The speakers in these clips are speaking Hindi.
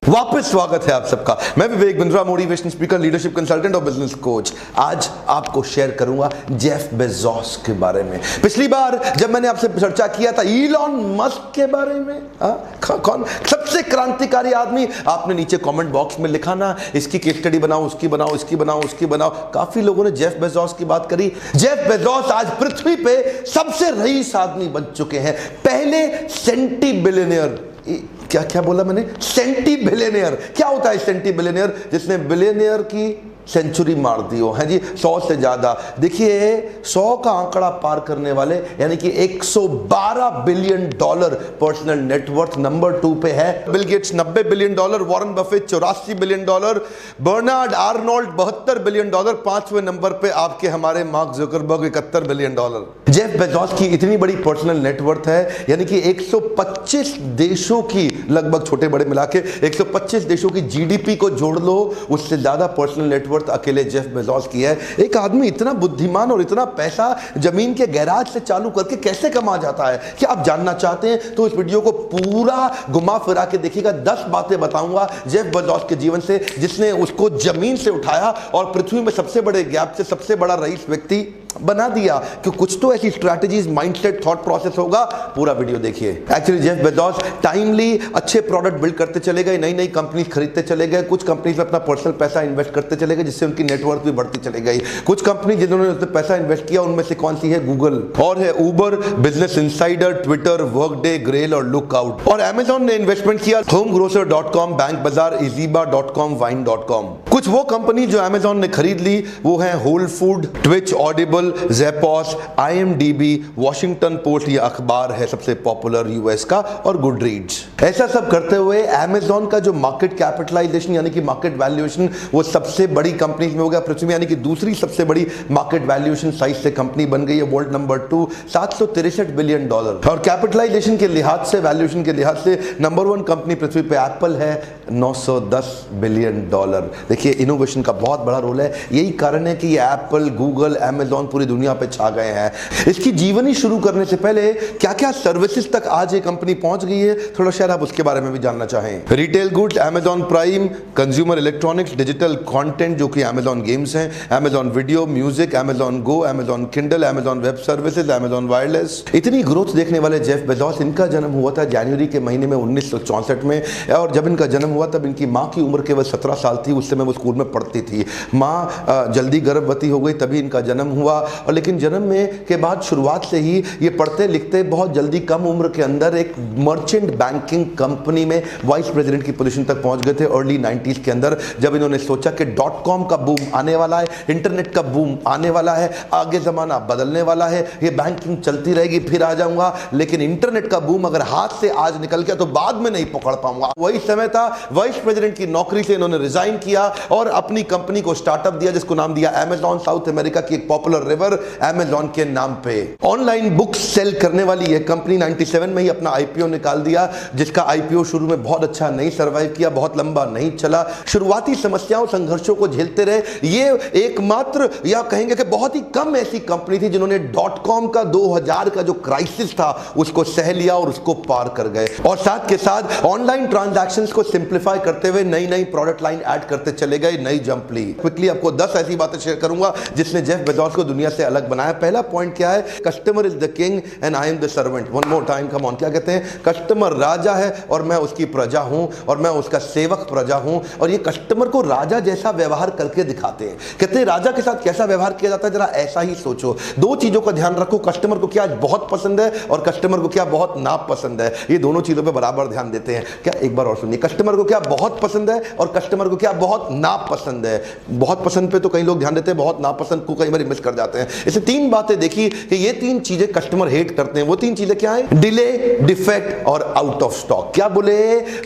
वापस स्वागत है आप सबका। मैं Vivek Bindra, motivation speaker, leadership consultant और बिजनेस कोच। आज आपको शेयर करूंगा जेफ बेजोस के बारे में। पिछली बार जब मैंने आपसे चर्चा किया था इलॉन मस्क के बारे में, कौन सबसे क्रांतिकारी आदमी, आपने नीचे कमेंट बॉक्स में लिखा ना, इसकी केस स्टडी बनाओ, उसकी बनाओ, इसकी बनाओ, उसकी बनाओ। काफी लोगों ने जेफ बेजोस की बात करी। जेफ बेजोस आज पृथ्वी पे सबसे रईस आदमी बन चुके हैं, पहले सेंटी बिलियनियर। क्या क्या बोला मैंने? Centi billionaire. क्या होता है सेंटी बिलियनियर? जिसने बिलियनियर की सेंचुरी मार दी हो, है जी, 100 से ज्यादा। देखिए 100 का आंकड़ा पार करने वाले, यानी कि 112 billion dollar personal net worth number 2 पे है। Bill Gates 90 billion dollar, Warren Buffett 84 billion dollar, Bernard Arnault 72 billion dollar, 5वें नंबर पे आपके हमारे Mark Zuckerberg 71 billion dollar. Jeff Bezos की इतनी बड़ी पर्सनल नेटवर्थ है, यानी कि 125 देशों की, लगभग छोटे बड़े मिला के 125 देशों की जीडीपी को जोड़ लो, उससे ज्यादा पर्सनल नेटवर्थ अकेले जेफ बेजोस की है। एक आदमी इतना बुद्धिमान और इतना पैसा जमीन के गैराज से चालू करके कैसे कमा जाता है? क्या आप जानना चाहते हैं तो इस वीडियो को पूरा घुमा फिरा के देखिएगा। 10 बातें बताऊंगा जेफ बेजोस के जीवन से, जिसने उसको जमीन से उठाया और पृथ्वी में सबसे बड़े गैप से सबसे बड़ा रईस व्यक्ति बना दिया। कि कुछ तो ऐसी स्ट्रैटेजीज, माइंडसेट, थॉट प्रोसेस होगा। पूरा वीडियो देखिए। एक्चुअली जेफ बेजोस टाइमली अच्छे प्रोडक्ट बिल्ड करते चले गए, नई नई कंपनी खरीदते चले गए, कुछ कंपनीज में अपना पर्सनल पैसा इन्वेस्ट करते चले गए, जिससे उनकी नेटवर्क भी बढ़ती चली गई। कुछ कंपनी जिन्होंने पैसा इन्वेस्ट किया उनमें से कौन सी है? गूगल, और है Uber, Business Insider, Twitter, Workday, Grail और लुकआउट। और अमेजॉन ने इन्वेस्टमेंट किया homegrocer.com, बैंक बाजार, easybar.com, wine.com। कुछ वो कंपनी जो अमेजॉन ने खरीद ली वो है Whole Food, Twitch, Audible, Zappos, IMDb, Washington Post, ये अखबार है सबसे पॉपुलर यूएस का, और गुडरीड्स। ऐसा सब करते हुए अमेजॉन का जो मार्केट कैपिटलाइजेशन यानी कि मार्केट वैल्यूएशन वो सबसे बड़ी कंपनीज में हो गया पृथ्वी में, यानी कि दूसरी सबसे बड़ी मार्केट वैल्यूएशन साइज से कंपनी बन गई है, वर्ल्ड नंबर 2, 763 बिलियन डॉलर। और कैपिटलाइजेशन के लिहाज से, वैल्यूएशन के लिहाज से नंबर 1 कंपनी पृथ्वी पे एप्पल है, 910 बिलियन डॉलर। देखिए इनोवेशन का बहुत बड़ा रोल है। यही कारण है कि ये एप्पल, गूगल, अमेजॉन पूरी दुनिया पे छा गए हैं। इसकी जीवनी शुरू करने से पहले क्या क्या सर्विसेज तक आज ये कंपनी पहुंच गई है, थोड़ा शायद आप उसके बारे में भी जानना चाहें। Retail goods, Amazon Prime, consumer electronics, digital content जो कि अमेजॉन गेम्स हैं, Amazon video, music, Amazon Go, Amazon Kindle, Amazon web services, Amazon wireless. इतनी ग्रोथ देखने वाले जेफ बेजोस, इनका जन्म हुआ था जनवरी के महीने में 1964 में, और जब इनका जन्म हुआ तब इनकी माँ की उम्र केवल 17 साल थी। उस समय वो स्कूल में पढ़ती थी। माँ जल्दी गर्भवती हो गई, तभी इनका जन्म हुआ। और लेकिन जन्म में के बाद शुरुआत से ही ये पढ़ते लिखते बहुत जल्दी कम उम्र के अंदर एक मर्चेंट बैंकिंग कंपनी में वाइस प्रेसिडेंट की पोजीशन तक पहुंच गए थे अर्ली 90s के अंदर, जब इन्होंने सोचा कि .com का बूम आने वाला है, इंटरनेट का बूम आने वाला है, आगे जमाना बदलने वाला है, ये बैंकिंग चलती रहेगी फिर आ जाऊंगा, लेकिन इंटरनेट का बूम अगर हाथ से आज निकल गया तो बाद में नहीं पकड़ पाऊंगा। वही समय था, वाइस प्रेसिडेंट की नौकरी से इन्होंने रिजाइन किया और अपनी कंपनी को स्टार्टअप दिया, जिसको नाम दिया अमेजॉन। साउथ अमेरिका की एक पॉपुलर रिवर अमेजॉन के नाम पे ऑनलाइन बुक्स सेल करने वाली यह कंपनी 97 में ही अपना आईपीओ निकाल दिया, जिसका आईपीओ शुरू में बहुत अच्छा नहीं सर्वाइव किया, बहुत लंबा नहीं चला। शुरुआती समस्याओं, संघर्षों को झेलते रहे। ये एकमात्र, या कहेंगे कि बहुत ही कम ऐसी कंपनी थी जिन्होंने .com का 2000 का जो क्राइसिस था उसको सह लिया और उसको पार कर गए। और साथ के साथ ऑनलाइन ट्रांजैक्शंस को सिंप्लीफाई करते हुए नई नई प्रोडक्ट लाइन ऐड करते चले गए, नई जंप ली। क्विकली आपको 10 ऐसी बातें शेयर करूंगा जिसने जेफ बेजोस को दुनिया से अलग बनाया। पहला पॉइंट क्या है? Customer is the king and I am the servant. One more time, come on. क्या कहते हैं? कस्टमर राजा है और मैं उसकी प्रजा हूं, और मैं उसका सेवक प्रजा हूं। और ये कस्टमर को राजा जैसा व्यवहार करके दिखाते हैं। कहते हैं राजा के साथ कैसा व्यवहार किया जाता है, जरा ऐसा ही सोचो। 2 चीजों का ध्यान रखो, कस्टमर को क्या बहुत पसंद है और कस्टमर को क्या बहुत नापसंद है। ये दोनों चीजों पर बराबर ध्यान देते हैं क्या? एक बार और सुनिए, कस्टमर को क्या बहुत पसंद है और कस्टमर को क्या बहुत नापसंद है। बहुत पसंद पे तो कई लोग ध्यान देते हैं, बहुत नापसंद को कई बार मिस कर जाते हैं। इसे 3 बातें देखी कि ये 3 चीजें कस्टमर हेट करते हैं। वो 3 चीजें क्या है? डिले, डिफेक्ट और आउट ऑफ स्टॉक। क्या बोले?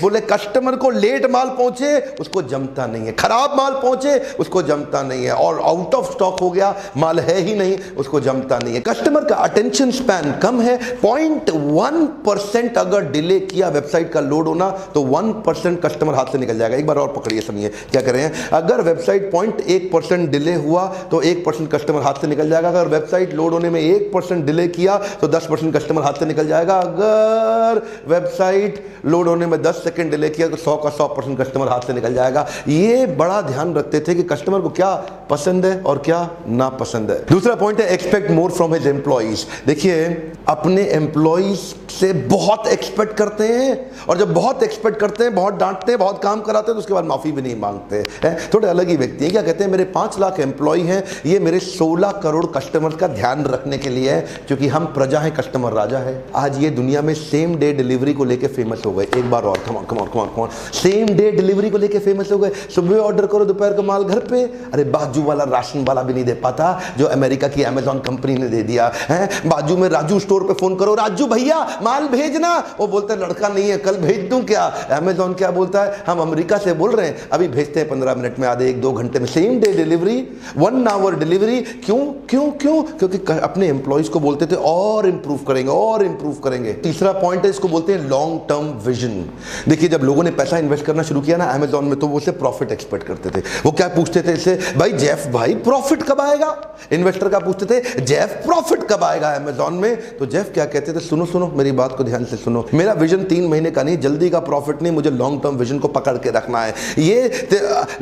बोले कस्टमर को लेट माल पहुंचे उसको जमता नहीं है, खराब माल पहुंचे उसको जमता नहीं है, और आउट ऑफ स्टॉक हो गया, माल है ही नहीं, उसको जमता नहीं है। कस्टमर का अटेंशन स्पैन कम है। 0.1% अगर डिले किया वेबसाइट का लोड होना तो 1% कस्टमर हाथ से निकल जाएगा। एक बार और पकड़िए, समझिए क्या कर रहे हैं। अगर वेबसाइट 0.1% डिले हुआ तो 1% कस्टमर हाथ से से निकल जाएगा। अगर वेबसाइट लोड होने में 1% डिले किया तो 10% कस्टमर हाथ से निकल जाएगा। अगर वेबसाइट लोड होने में 10 सेकंड डिले किया तो 100 का 100% कस्टमर हाथ से निकल जाएगा। ये बड़ा ध्यान रखते थे कि कस्टमर को क्या पसंद है और क्या ना पसंद है। दूसरा पॉइंट है expect more from his employees. देखिए, अपने एम्प्लॉइज से बहुत एक्सपेक्ट करते हैं, और जब बहुत एक्सपेक्ट करते हैं, बहुत डांटते हैं, बहुत काम कराते हैं, तो उसके बाद माफी भी नहीं मांगते हैं। थोड़े अलग ही व्यक्ति हैं। क्या कहते हैं, मेरे 5 लाख एम्प्लॉय हैं, ये मेरे 16 करोड़ कस्टमर का ध्यान रखने के लिए है, क्योंकि हम प्रजा हैं, कस्टमर राजा है। आज ये दुनिया में सेम डे डिलीवरी को लेके फेमस हो गए। एक बार और, come on come on come on come on, same day delivery को लेके फेमस हो गए। सुबह ऑर्डर करो, दोपहर का माल घर पे। अरे बाजू वाला राशन वाला भी नहीं दे पाता जो अमेरिका की अमेजॉन कंपनी ने दे दिया है। बाजू में राजू स्टोर पे फोन करो, राजू भैया माल भेजना, वो बोलता है लड़का नहीं है, कल भेज दूं क्या। अमेजॉन क्या बोलता है, हम अमेरिका से बोल रहे हैं, अभी भेजते हैं 15 मिनट में, आधे 1-2 घंटे में। Same day delivery, 1 hour delivery. क्यों क्यों क्यों? क्योंकि अपने एम्प्लॉइज को बोलते थे और इंप्रूव करेंगे और इंप्रूव करेंगे। तीसरा पॉइंट है, इसको बोलते हैं लॉन्ग टर्म विजन। देखिए, जब लोगों ने पैसा इन्वेस्ट करना शुरू किया ना अमेजॉन में, तो वो से प्रॉफिट एक्सपेक्ट करते थे। वो क्या पूछते थे इससे, भाई जेफ भाई प्रॉफिट कब आएगा। इन्वेस्टर का पूछते थे, जेफ प्रॉफिट कब आएगा अमेजॉन में। तो जेफ क्या कहते थे, सुनो सुनो मेरी बात को ध्यान से सुनो, मेरा विजन 3 महीने का नहीं, जल्दी का प्रॉफिट नहीं, मुझे लॉन्ग टर्म विजन को पकड़ के रखना है। ये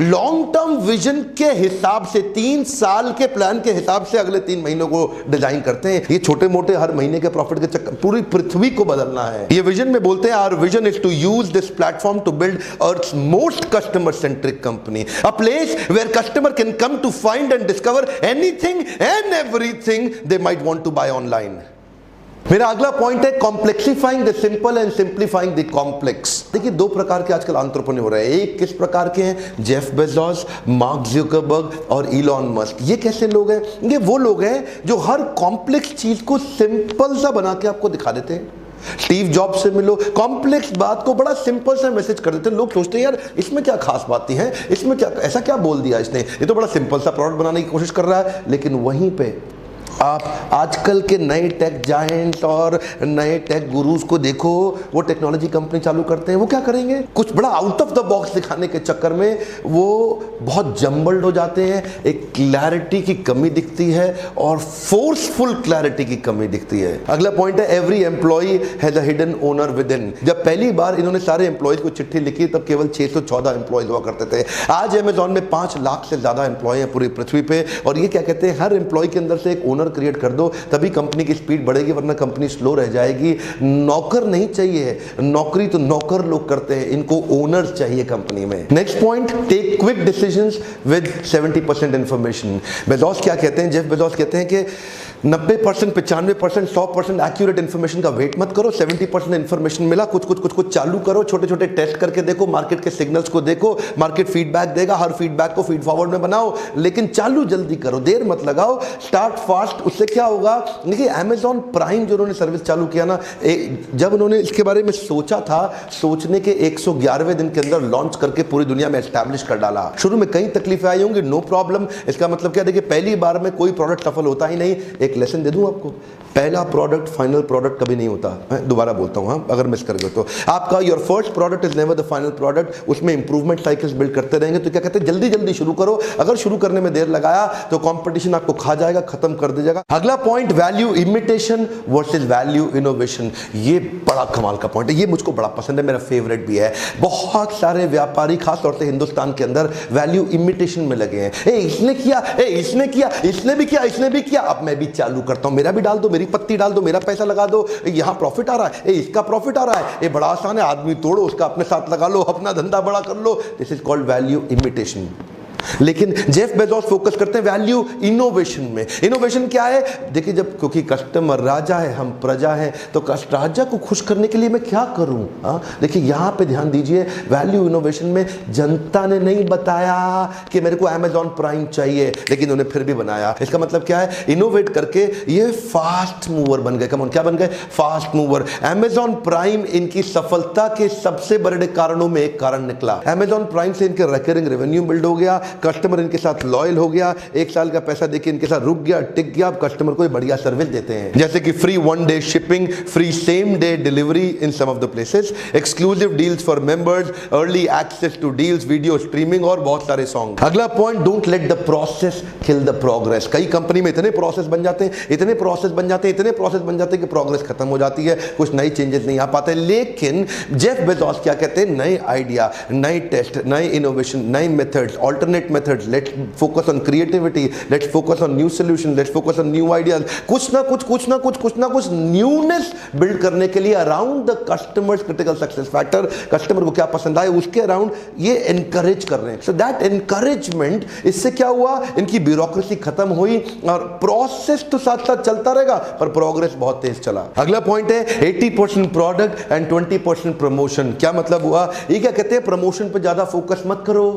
लॉन्ग टर्म विजन के हिसाब से, 3 साल के प्लान के हिसाब से अगले 3 महीनों को डिजाइन करते हैं। ये छोटे मोटे हर महीने के प्रॉफिट के चक्कर, पूरी पृथ्वी को बदलना है। ये विजन में बोलते हैं, our vision is to use this platform to build earth's most customer centric company, a place where customer can come to find and discover anything and everything they might want to buy online. मेरा अगला पॉइंट है complexifying the simple and simplifying the complex. देखिए, 2 प्रकार के आजकल एंटरप्रेन्योर हैं। एक किस प्रकार के हैं, जेफ बेजोस, मार्क जुकरबर्ग और इलॉन मस्क। ये कैसे लोग हैं? ये वो लोग हैं जो हर कॉम्प्लेक्स चीज को सिंपल सा बना के आपको दिखा देते हैं। स्टीव जॉब से मिलो, कॉम्प्लेक्स बात को बड़ा सिंपल सा मैसेज कर देते हैं। लोग सोचते हैं यार इसमें क्या खास बातें हैं, इसमें क्या ऐसा क्या बोल दिया इसने, ये तो बड़ा सिंपल सा प्रोडक्ट बनाने की कोशिश कर रहा है। लेकिन वहीं पे आप आजकल के नए टेक जायंट्स और नए टेक गुरुज को देखो, वो टेक्नोलॉजी कंपनी चालू करते हैं, वो क्या करेंगे, कुछ बड़ा आउट ऑफ द बॉक्स दिखाने के चक्कर में वो बहुत जम्बल्ड हो जाते हैं। एक क्लैरिटी की कमी दिखती है और फोर्सफुल क्लैरिटी की कमी दिखती है। अगला पॉइंट है, every employee has a hidden owner with in. जब पहली बार इन्होंने सारे एम्प्लॉयज को चिट्ठी लिखी तब केवल 614 एम्प्लॉयज हुआ करते थे। आज अमेजॉन में 5 लाख से ज्यादा एम्प्लॉय हैं पूरी पृथ्वी पे। और ये क्या कहते हैं, हर एम्प्लॉय के अंदर से एक ओनर क्रिएट कर दो, तभी कंपनी की स्पीड बढ़ेगी, वरना कंपनी स्लो रह जाएगी। नौकर नहीं चाहिए, नौकरी तो नौकर लोग करते हैं, इनको ओनर्स चाहिए कंपनी में। Next point, take quick decisions with 70% information. Bezos क्या कहते हैं, जेफ बेजोस कहते हैं कि 90%, 95%, 100% एक्यूरेट इंफॉर्मेशन का वेट मत करो। 70% इंफॉर्मेशन मिला, कुछ चालू करो, छोटे छोटे टेस्ट करके देखो, मार्केट के सिग्नल्स को देखो, मार्केट फीडबैक देगा, हर फीडबैक को फीड फॉरवर्ड में बनाओ, लेकिन चालू जल्दी करो, देर मत लगाओ, स्टार्ट फास्ट। उससे क्या होगा, देखिए अमेजॉन प्राइम जो उन्होंने सर्विस चालू किया ना, जब उन्होंने इसके बारे में सोचा था, सोचने के 111वें दिन के अंदर लॉन्च करके पूरी दुनिया में एस्टैब्लिश कर डाला। शुरू में कई तकलीफें आई होंगी, नो प्रॉब्लम। इसका मतलब क्या, देखिए पहली बार में कोई प्रोडक्ट सफल होता ही नहीं। एक लेसन दे दूं आपको, पहला प्रोडक्ट फाइनल प्रोडक्ट कभी नहीं होता। मैं दोबारा बोलता हूं, हाँ, अगर मिस कर गए तो आपका your first product is never the final product. उसमें इंप्रूवमेंट साइकिल्स बिल्ड करते रहेंगे। तो क्या कहते हैं, जल्दी जल्दी शुरू करो। अगर शुरू करने में देर लगाया तो कंपटीशन आपको खा जाएगा, खत्म कर देगा। अगला point, value imitation versus value innovation. ये बड़ा कमाल का पॉइंट है, ये मुझको बड़ा पसंद है, मेरा फेवरेट भी है। बहुत सारे व्यापारी खासतौर से हिंदुस्तान के अंदर वैल्यू इमिटेशन में लगे हैं। इसने किया, इसने किया, इसने भी किया, इसने भी किया, अब मैं भी चालू करता हूं, मेरा भी डाल दो, मेरी पत्ती डाल दो, मेरा पैसा लगा दो, यहां प्रॉफिट आ रहा है, इसका प्रॉफिट आ रहा है, ये बड़ा आसान है, आदमी तोड़ो उसका अपने साथ लगा लो, अपना धंधा बड़ा कर लो। This is called value imitation. लेकिन जेफ बेजोस फोकस करते हैं वैल्यू इनोवेशन में। इनोवेशन क्या है, देखिए जब, क्योंकि कस्टमर राजा है, हम प्रजा है, तो राजा को खुश करने के लिए मैं क्या करूं। देखिए यहां पे ध्यान दीजिए, वैल्यू इनोवेशन में जनता ने नहीं बताया कि मेरे को अमेजॉन प्राइम चाहिए, लेकिन उन्हें फिर भी बनाया। इसका मतलब क्या है, इनोवेट करके ये फास्ट मूवर बन गए। कमॉन, क्या बन गए, फास्ट मूवर। अमेजॉन प्राइम इनकी सफलता के सबसे बड़े कारणों में एक कारण निकला। अमेजॉन प्राइम से इनके रिकरिंग रेवेन्यू बिल्ड हो गया, कस्टमर इनके साथ लॉयल हो गया, 1 साल का पैसा देके इनके साथ रुक गया, टिक गया। अब कस्टमर को बढ़िया सर्विस देते हैं, जैसे कि free 1 day shipping, free same day delivery in some of the places, exclusive deals for members, early access to deals, video streaming और बहुत सारे सॉन्ग। अगला point, don't let the process kill the progress. कई कंपनी में इतने प्रोसेस बन जाते हैं, इतने प्रोसेस बन जाते हैं, इतने प्रोसेस बन जाते हैं कि प्रोग्रेस खत्म हो जाती है, कुछ नई चेंजेस नहीं आ पाते। लेकिन जेफ बेजोस क्या कहते हैं, नए आइडिया, नए टेस्ट, नए इनोवेशन, नए methods, alternate methods, let's focus on creativity, let's focus on new solution, let's focus on new ideas. कुछ ना कुछ न्यूनेस बिल्ड करने के लिए around the customers critical success factor, customer को क्या पसंद आए उसके अराउंड ये एनकरेज कर रहे हैं। सो दैट एनकरेजमेंट, इससे क्या हुआ, इनकी ब्यूरोक्रेसी खत्म हुई और प्रोसेस तो साथ साथ चलता रहेगा पर प्रोग्रेस बहुत तेज चला। अगला पॉइंट है 80% प्रोडक्ट एंड 20% प्रमोशन। क्या मतलब हुआ, ये क्या कहते हैं, प्रमोशन पे ज्यादा फोकस मत करो,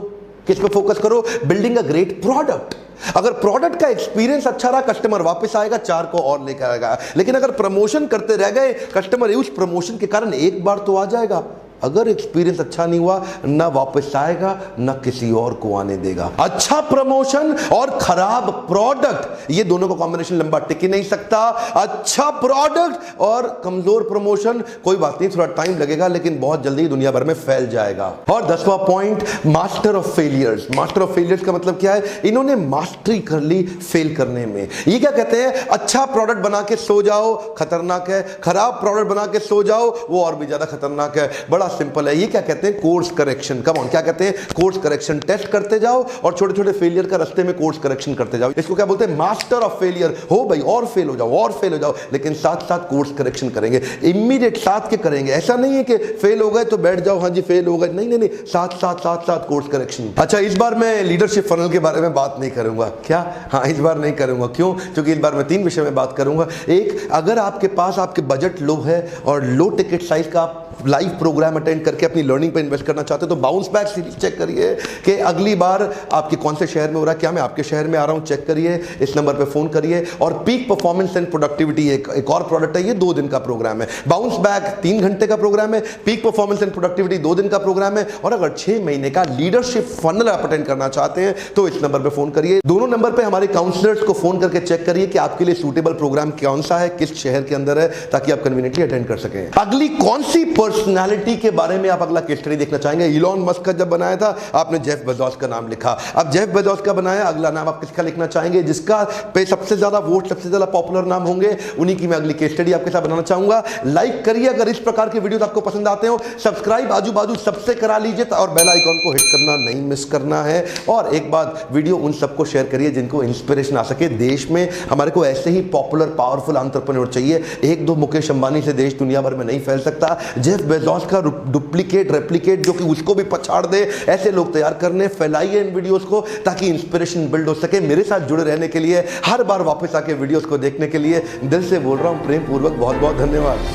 किस पे फोकस करो, बिल्डिंग अ ग्रेट प्रोडक्ट। अगर प्रोडक्ट का एक्सपीरियंस अच्छा रहा, कस्टमर वापस आएगा, 4 को और लेकर आएगा। लेकिन अगर प्रमोशन करते रह गए, कस्टमर उस प्रमोशन के कारण एक बार तो आ जाएगा, अगर एक्सपीरियंस अच्छा नहीं हुआ, ना वापस आएगा ना किसी और को आने देगा। अच्छा प्रमोशन और खराब प्रोडक्ट, ये दोनों का कॉम्बिनेशन लंबा टिक ही नहीं सकता। अच्छा प्रोडक्ट और कमजोर प्रमोशन, कोई बात नहीं, थोड़ा टाइम लगेगा लेकिन बहुत जल्दी दुनिया भर में फैल जाएगा। और 10वां point, master of failures. Master of failures का मतलब क्या है, इन्होंने मास्टरी कर ली फेल करने में। ये क्या कहते हैं, अच्छा प्रोडक्ट बना के सो जाओ, खतरनाक है, खराब प्रोडक्ट बना के सो जाओ, वो और भी ज्यादा खतरनाक है। बड़ा सिंपल है, ये क्या कहते हैं, कोर्स करेक्शन। कम ऑन, क्या कहते हैं, कोर्स करेक्शन। टेस्ट करते जाओ और छोटे छोटे फेलियर का रास्ते में कोर्स करेक्शन करते जाओ। इसको क्या बोलते हैं, मास्टर ऑफ फेलियर। हो भाई, और फेल हो जाओ, और फेल हो जाओ, लेकिन साथ साथ कोर्स करेक्शन करेंगे, इमीडिएट साथ के करेंगे। ऐसा नहीं है कि फेल हो गए तो बैठ जाओ, हाँ जी फेल हो गए, नहीं नहीं नहीं, साथ साथ साथ साथ कोर्स करेक्शन। अच्छा, इस बार मैं लीडरशिप फनल के बारे में बात नहीं करूंगा। क्या, हाँ इस बार नहीं करूंगा। क्यों, क्योंकि इस बार मैं 3 विषय में बात करूंगा। एक, अगर आपके पास आपके बजट लो है और लो टिकट साइज का आप लाइव प्रोग्राम अटेंड करके अपनी लर्निंग पे इन्वेस्ट करना चाहते हो तो बाउंस बैक सीरीज चेक करिए कि अगली बार आपके कौन से शहर में हो रहा है, क्या मैं आपके शहर में आ रहा हूं, चेक करिए, इस नंबर पे फोन करिए। और पीक परफॉर्मेंस एंड प्रोडक्टिविटी एक और प्रोडक्ट है, ये 2 दिन का प्रोग्राम है। बाउंस बैक 3 घंटे का प्रोग्राम है, पीक परफॉर्मेंस एंड प्रोडक्टिविटी 2 दिन का प्रोग्राम है। और अगर 6 महीने का लीडरशिप फनल आप अटेंड करना चाहते हैं तो इस नंबर पर फोन करिए। दोनों नंबर पर हमारे काउंसलर्स को फोन करके चेक करिए कि आपके लिए सूटेबल प्रोग्राम कौन सा है, किस शहर के अंदर है, ताकि आप कन्वीनियंटली अटेंड कर सकें। अगली कौन सी पर्सनैलिटी के बारे में आप अगला केस स्टडी देखना चाहेंगे। इलॉन मस्क का जब बनाया था आपने जेफ बेजोस का नाम लिखा, अब जेफ बेजोस का बनाया, अगला नाम आप किसका लिखना चाहेंगे, जिसका पे सबसे ज्यादा वोट, सबसे ज्यादा पॉपुलर नाम होंगे, उन्हीं की मैं अगली केस स्टडी आपके साथ बनाना चाहूंगा। लाइक करिए अगर इस प्रकार के वीडियो आपको पसंद आते हो, सब्सक्राइब आजू बाजू सबसे करा लीजिए और बेल आइकॉन को हिट करना नहीं मिस करना है। और एक बात, वीडियो उन सबको शेयर करिए जिनको इंस्पिरेशन आ सके। देश में हमारे को ऐसे ही पॉपुलर पावरफुल एंटरप्रेन्योर चाहिए। 1-2 मुकेश अंबानी से देश दुनिया भर में नहीं फैल सकता। जेफ बेजोस का डुप्लीकेट रेप्लिकेट जो कि उसको भी पछाड़ दे, ऐसे लोग तैयार करने। फैलाइए इन वीडियोस को ताकि इंस्पिरेशन बिल्ड हो सके। मेरे साथ जुड़े रहने के लिए, हर बार वापस आके वीडियोस को देखने के लिए दिल से बोल रहा हूं प्रेम पूर्वक बहुत बहुत धन्यवाद।